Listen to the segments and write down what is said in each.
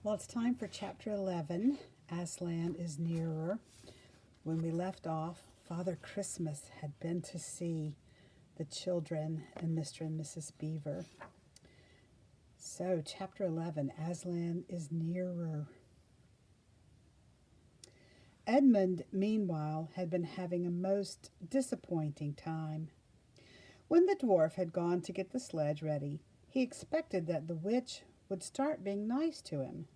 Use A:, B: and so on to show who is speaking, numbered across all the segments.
A: Well, it's time for chapter 11. Aslan is nearer. When we left off, Father Christmas had been to see the children and Mr. and Mrs. Beaver. So, chapter 11, Aslan is nearer. Edmund, meanwhile, had been having a most disappointing time. When the dwarf had gone to get the sledge ready, he expected that the witch would start being nice to him,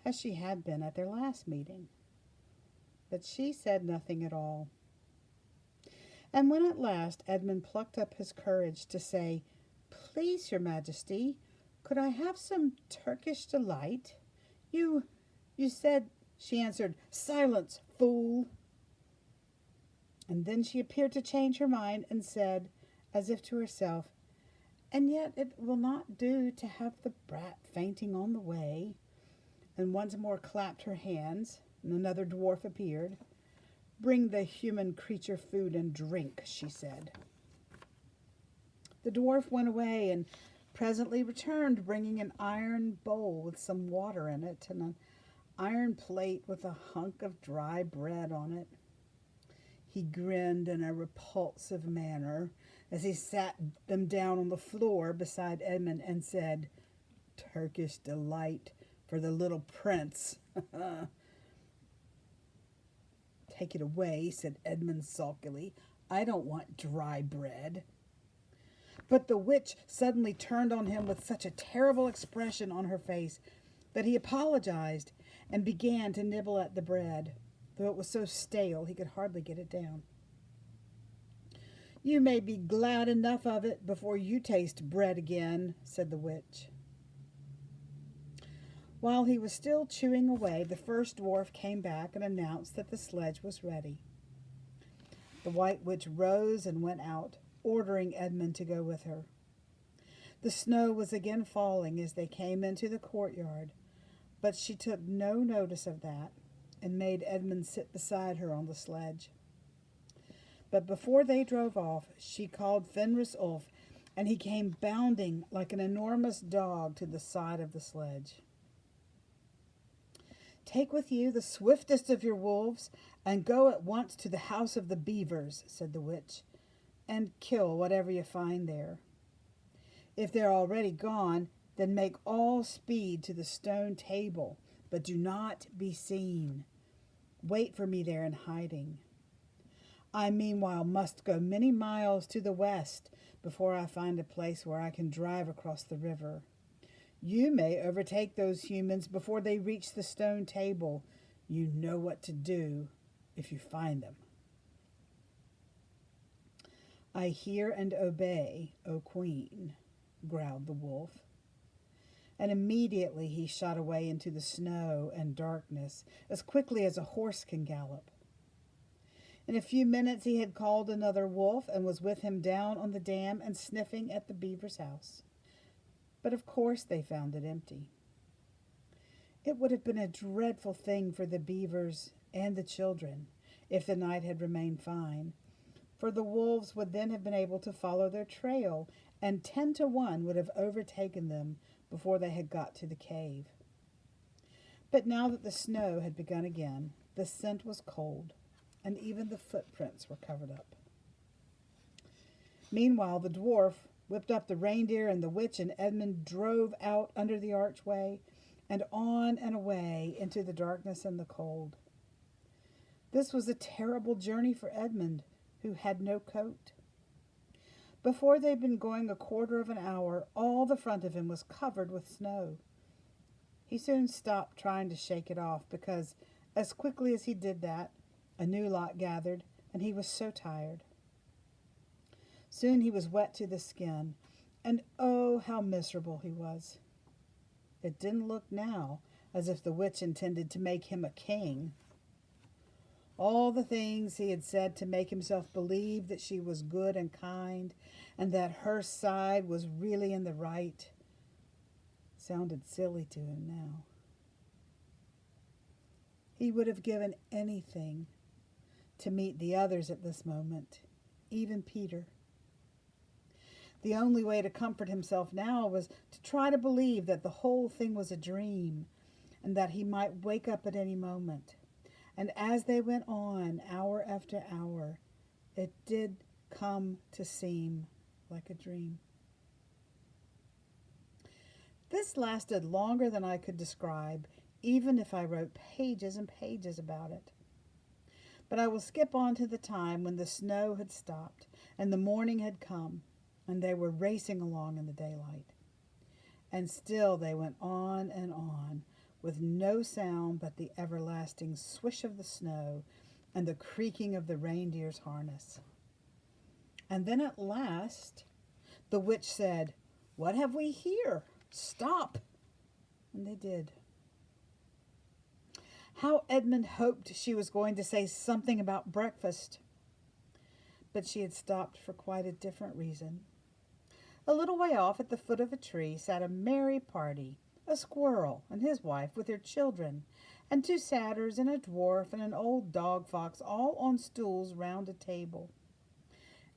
A: as she had been at their last meeting. But she said nothing at all. And when at last Edmund plucked up his courage to say, "Please, your majesty, could I have some Turkish delight? You said," she answered, "Silence, fool." And then she appeared to change her mind and said, as if to herself, "And yet it will not do to have the brat fainting on the way," and once more clapped her hands, and another dwarf appeared. "Bring the human creature food and drink," she said. The dwarf went away and presently returned, bringing an iron bowl with some water in it and an iron plate with a hunk of dry bread on it. He grinned in a repulsive manner as he sat them down on the floor beside Edmund and said, "Turkish delight for the little prince." "Take it away," said Edmund sulkily. "I don't want dry bread." But the witch suddenly turned on him with such a terrible expression on her face that he apologized and began to nibble at the bread, though it was so stale he could hardly get it down. "You may be glad enough of it before you taste bread again," said the witch. While he was still chewing away, the first dwarf came back and announced that the sledge was ready. The White Witch rose and went out, ordering Edmund to go with her. The snow was again falling as they came into the courtyard, but she took no notice of that and made Edmund sit beside her on the sledge. But before they drove off, she called Fenris Ulf, and he came bounding like an enormous dog to the side of the sledge. "Take with you the swiftest of your wolves and go at once to the house of the beavers," said the witch, "and kill whatever you find there. If they're already gone, then make all speed to the stone table, but do not be seen. Wait for me there in hiding. I meanwhile must go many miles to the west before I find a place where I can drive across the river. You may overtake those humans before they reach the stone table. You know what to do if you find them." "I hear and obey, O Queen," growled the wolf. And immediately he shot away into the snow and darkness as quickly as a horse can gallop. In a few minutes he had called another wolf and was with him down on the dam and sniffing at the beaver's house. But of course they found it empty. It would have been a dreadful thing for the beavers and the children if the night had remained fine, for the wolves would then have been able to follow their trail, and 10 to 1 would have overtaken them before they had got to the cave. But now that the snow had begun again, the scent was cold, and even the footprints were covered up. Meanwhile, the dwarf whipped up the reindeer, and the witch and Edmund drove out under the archway and on and away into the darkness and the cold. This was a terrible journey for Edmund, who had no coat. Before they'd been going a quarter of an hour, all the front of him was covered with snow. He soon stopped trying to shake it off, because as quickly as he did that, a new lot gathered, and he was so tired. Soon he was wet to the skin, and oh, how miserable he was. It didn't look now as if the witch intended to make him a king. All the things he had said to make himself believe that she was good and kind, and that her side was really in the right, sounded silly to him now. He would have given anything to meet the others at this moment, even Peter. The only way to comfort himself now was to try to believe that the whole thing was a dream, and that he might wake up at any moment. And as they went on, hour after hour, it did come to seem like a dream. This lasted longer than I could describe, even if I wrote pages and pages about it. But I will skip on to the time when the snow had stopped and the morning had come, and they were racing along in the daylight. And still they went on, with no sound but the everlasting swish of the snow and the creaking of the reindeer's harness. And then at last the witch said, "What have we here? Stop!" And they did. How Edmund hoped she was going to say something about breakfast. But she had stopped for quite a different reason. A little way off at the foot of a tree sat a merry party, a squirrel and his wife with their children, and two satyrs and a dwarf and an old dog fox, all on stools round a table.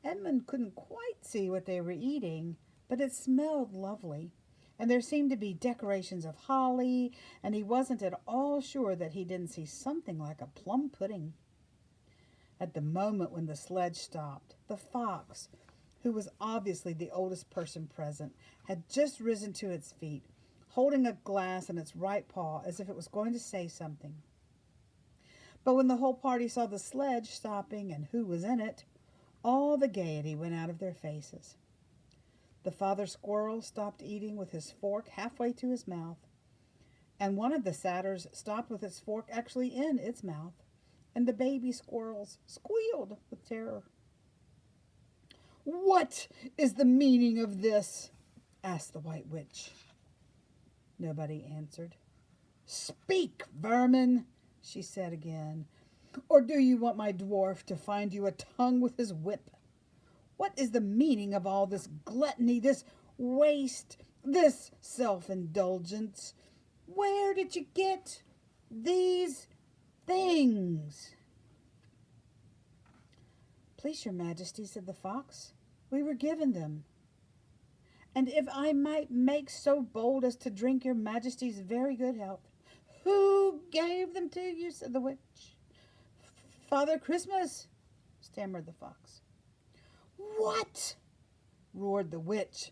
A: Edmund couldn't quite see what they were eating, but it smelled lovely, and there seemed to be decorations of holly, and he wasn't at all sure that he didn't see something like a plum pudding. At the moment when the sledge stopped, the fox, who was obviously the oldest person present, had just risen to its feet, holding a glass in its right paw as if it was going to say something. But when the whole party saw the sledge stopping and who was in it, all the gaiety went out of their faces. The father squirrel stopped eating with his fork halfway to his mouth, and one of the satyrs stopped with its fork actually in its mouth, and the baby squirrels squealed with terror. "What is the meaning of this?" asked the White Witch. Nobody answered. "Speak, vermin," she said again, "or do you want my dwarf to find you a tongue with his whip? What is the meaning of all this gluttony, this waste, this self-indulgence? Where did you get these things?" "Please, your majesty," said the fox, "we were given them." "And if I might make so bold as to drink your majesty's very good health." "Who gave them to you?" said the witch. "Father Christmas," stammered the fox. "What?" roared the witch,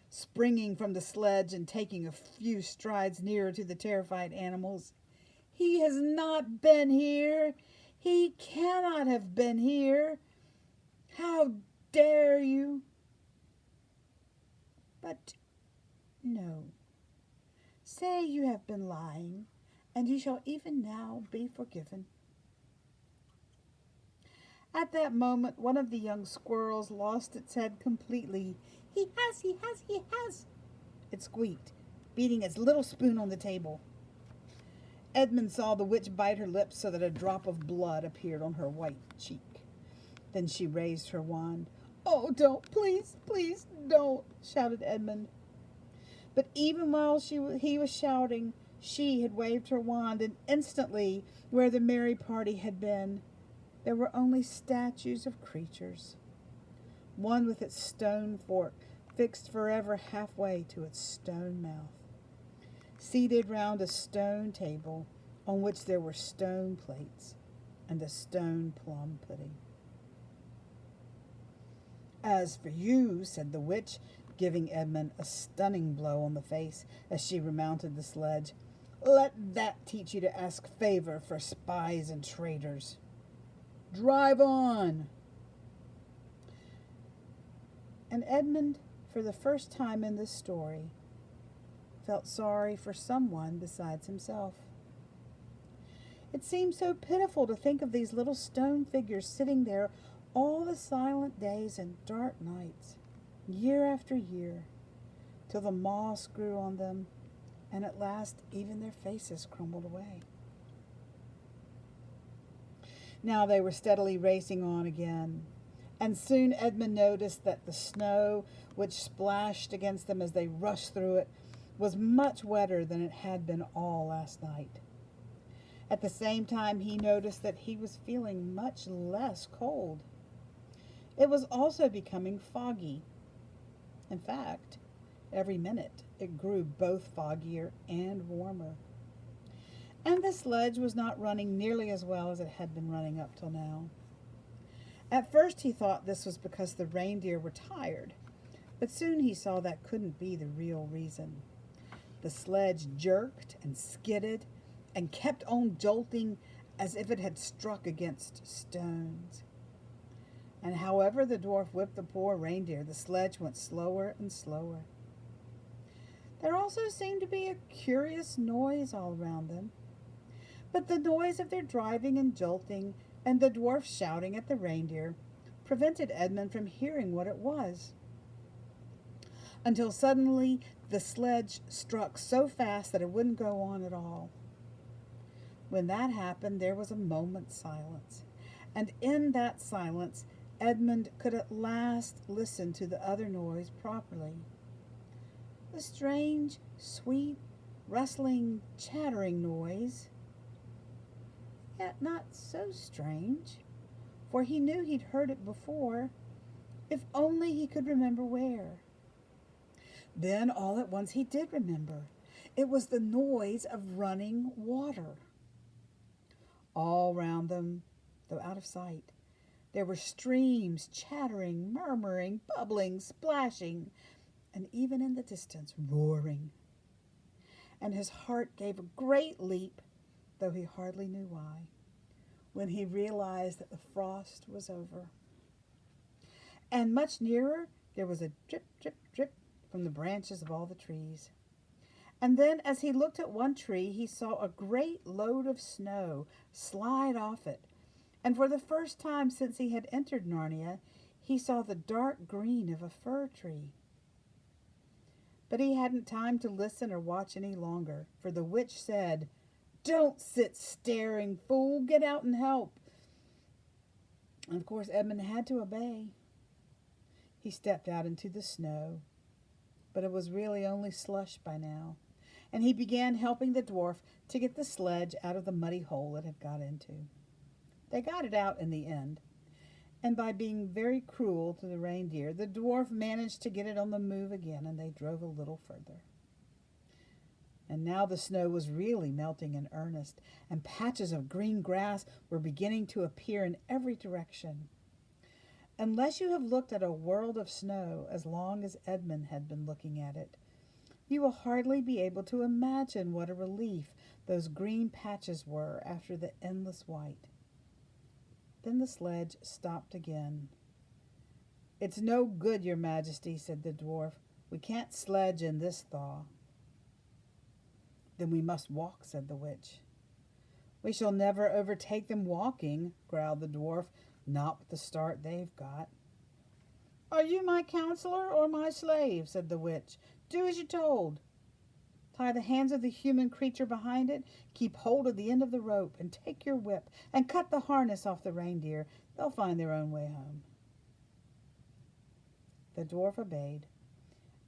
A: springing from the sledge and taking a few strides nearer to the terrified animals. "He has not been here. He cannot have been here. How dare you?" "But no. Say you have been lying, and you shall even now be forgiven." At that moment, one of the young squirrels lost its head completely. He has, it squeaked, beating its little spoon on the table. Edmund saw the witch bite her lips so that a drop of blood appeared on her white cheek. Then she raised her wand. "Oh, don't, please, please, don't," shouted Edmund. But even while he was shouting, she had waved her wand, and instantly, where the merry party had been, there were only statues of creatures, one with its stone fork fixed forever halfway to its stone mouth, seated round a stone table on which there were stone plates and a stone plum pudding. "As for you," said the witch, giving Edmund a stunning blow on the face as she remounted the sledge, "let that teach you to ask favor for spies and traitors. Drive on." And Edmund, for the first time in this story, felt sorry for someone besides himself. It seemed so pitiful to think of these little stone figures sitting there all the silent days and dark nights, year after year, till the moss grew on them, and at last even their faces crumbled away. Now they were steadily racing on again, and soon Edmund noticed that the snow, which splashed against them as they rushed through it, was much wetter than it had been all last night. At the same time, he noticed that he was feeling much less cold. It was also becoming foggy. In fact, every minute it grew both foggier and warmer. And the sledge was not running nearly as well as it had been running up till now. At first he thought this was because the reindeer were tired, but soon he saw that couldn't be the real reason. The sledge jerked and skidded and kept on jolting as if it had struck against stones. And however the dwarf whipped the poor reindeer, the sledge went slower and slower. There also seemed to be a curious noise all around them. But the noise of their driving and jolting and the dwarf shouting at the reindeer prevented Edmund from hearing what it was. Until suddenly the sledge struck so fast that it wouldn't go on at all. When that happened, there was a moment's silence. And in that silence, Edmund could at last listen to the other noise properly. The strange, sweet, rustling, chattering noise. Yet not so strange, for he knew he'd heard it before, if only he could remember where. Then all at once he did remember. It was the noise of running water. All round them, though out of sight, there were streams chattering, murmuring, bubbling, splashing, and even in the distance, roaring. And his heart gave a great leap, though he hardly knew why, when he realized that the frost was over. And much nearer, there was a drip, drip, drip from the branches of all the trees. And then, as he looked at one tree, he saw a great load of snow slide off it. And for the first time since he had entered Narnia, he saw the dark green of a fir tree. But he hadn't time to listen or watch any longer, for the witch said, "Don't sit staring, fool. Get out and help." And of course, Edmund had to obey. He stepped out into the snow, but it was really only slush by now, and he began helping the dwarf to get the sledge out of the muddy hole it had got into. They got it out in the end, and by being very cruel to the reindeer, the dwarf managed to get it on the move again, and they drove a little further. And now the snow was really melting in earnest, and patches of green grass were beginning to appear in every direction. Unless you have looked at a world of snow as long as Edmund had been looking at it, you will hardly be able to imagine what a relief those green patches were after the endless white. Then the sledge stopped again. "It's no good, your majesty," said the dwarf. "We can't sledge in this thaw." "Then we must walk," said the witch. "We shall never overtake them walking," growled the dwarf. "Not with the start they've got." "Are you my counselor or my slave?" said the witch. "Do as you're told. Tie the hands of the human creature behind it, keep hold of the end of the rope, and take your whip, and cut the harness off the reindeer. They'll find their own way home." The dwarf obeyed,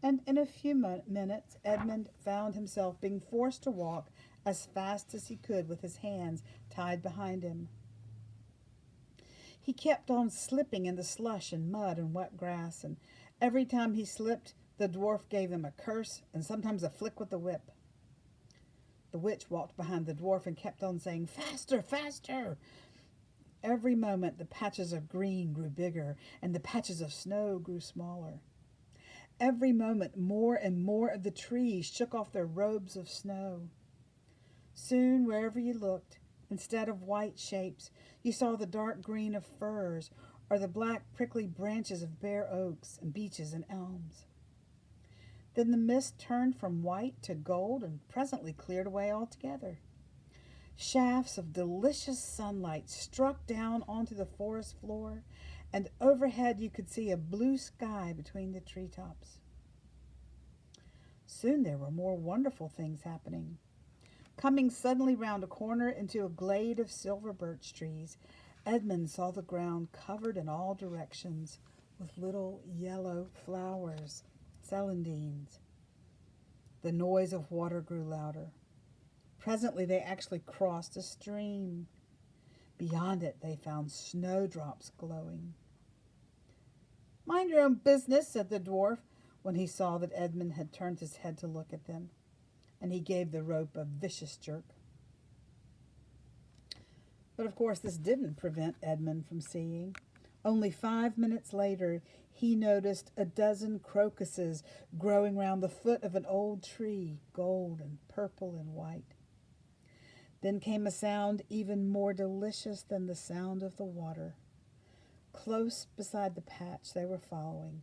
A: and in a few minutes Edmund found himself being forced to walk as fast as he could with his hands tied behind him. He kept on slipping in the slush and mud and wet grass, and every time he slipped, the dwarf gave him a curse and sometimes a flick with the whip. The witch walked behind the dwarf and kept on saying, "Faster, faster!" Every moment the patches of green grew bigger and the patches of snow grew smaller. Every moment more and more of the trees shook off their robes of snow. Soon, wherever you looked, instead of white shapes, you saw the dark green of firs or the black prickly branches of bare oaks and beeches and elms. Then the mist turned from white to gold and presently cleared away altogether. Shafts of delicious sunlight struck down onto the forest floor, and overhead you could see a blue sky between the treetops. Soon there were more wonderful things happening. Coming suddenly round a corner into a glade of silver birch trees, Edmund saw the ground covered in all directions with little yellow flowers, celandines. The noise of water grew louder. Presently they actually crossed a stream. Beyond it they found snowdrops glowing. "Mind your own business," said the dwarf, when he saw that Edmund had turned his head to look at them, and he gave the rope a vicious jerk. But of course, this didn't prevent Edmund from seeing. Only 5 minutes later, he noticed a dozen crocuses growing round the foot of an old tree, gold and purple and white. Then came a sound even more delicious than the sound of the water. Close beside the patch they were following,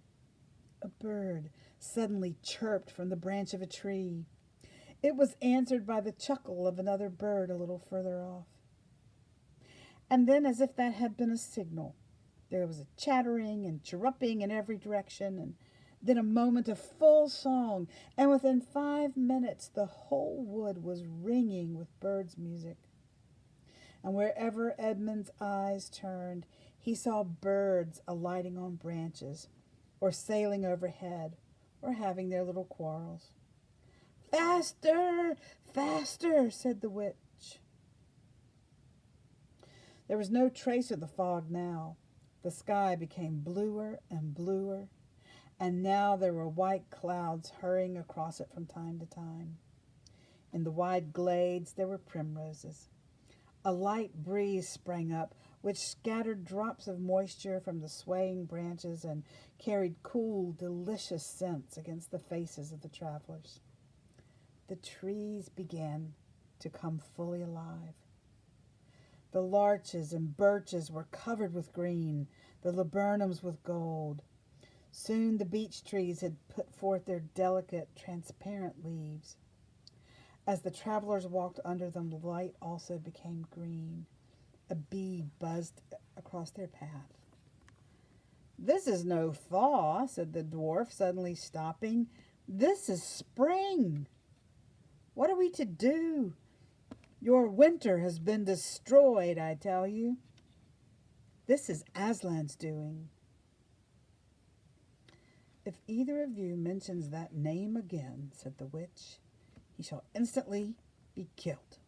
A: a bird suddenly chirped from the branch of a tree. It was answered by the chuckle of another bird a little further off. And then, as if that had been a signal, there was a chattering and chirruping in every direction, and then a moment of full song, and within 5 minutes the whole wood was ringing with birds' music. And wherever Edmund's eyes turned, he saw birds alighting on branches, or sailing overhead, or having their little quarrels. "Faster, faster," said the witch. There was no trace of the fog now. The sky became bluer and bluer, and now there were white clouds hurrying across it from time to time. In the wide glades there were primroses. A light breeze sprang up, which scattered drops of moisture from the swaying branches and carried cool, delicious scents against the faces of the travelers. The trees began to come fully alive. The larches and birches were covered with green, the laburnums with gold. Soon the beech trees had put forth their delicate, transparent leaves. As the travelers walked under them, the light also became green. A bee buzzed across their path. "This is no thaw," said the dwarf, suddenly stopping. "This is spring. What are we to do? Your winter has been destroyed, I tell you. This is Aslan's doing." "If either of you mentions that name again," said the witch, "he shall instantly be killed."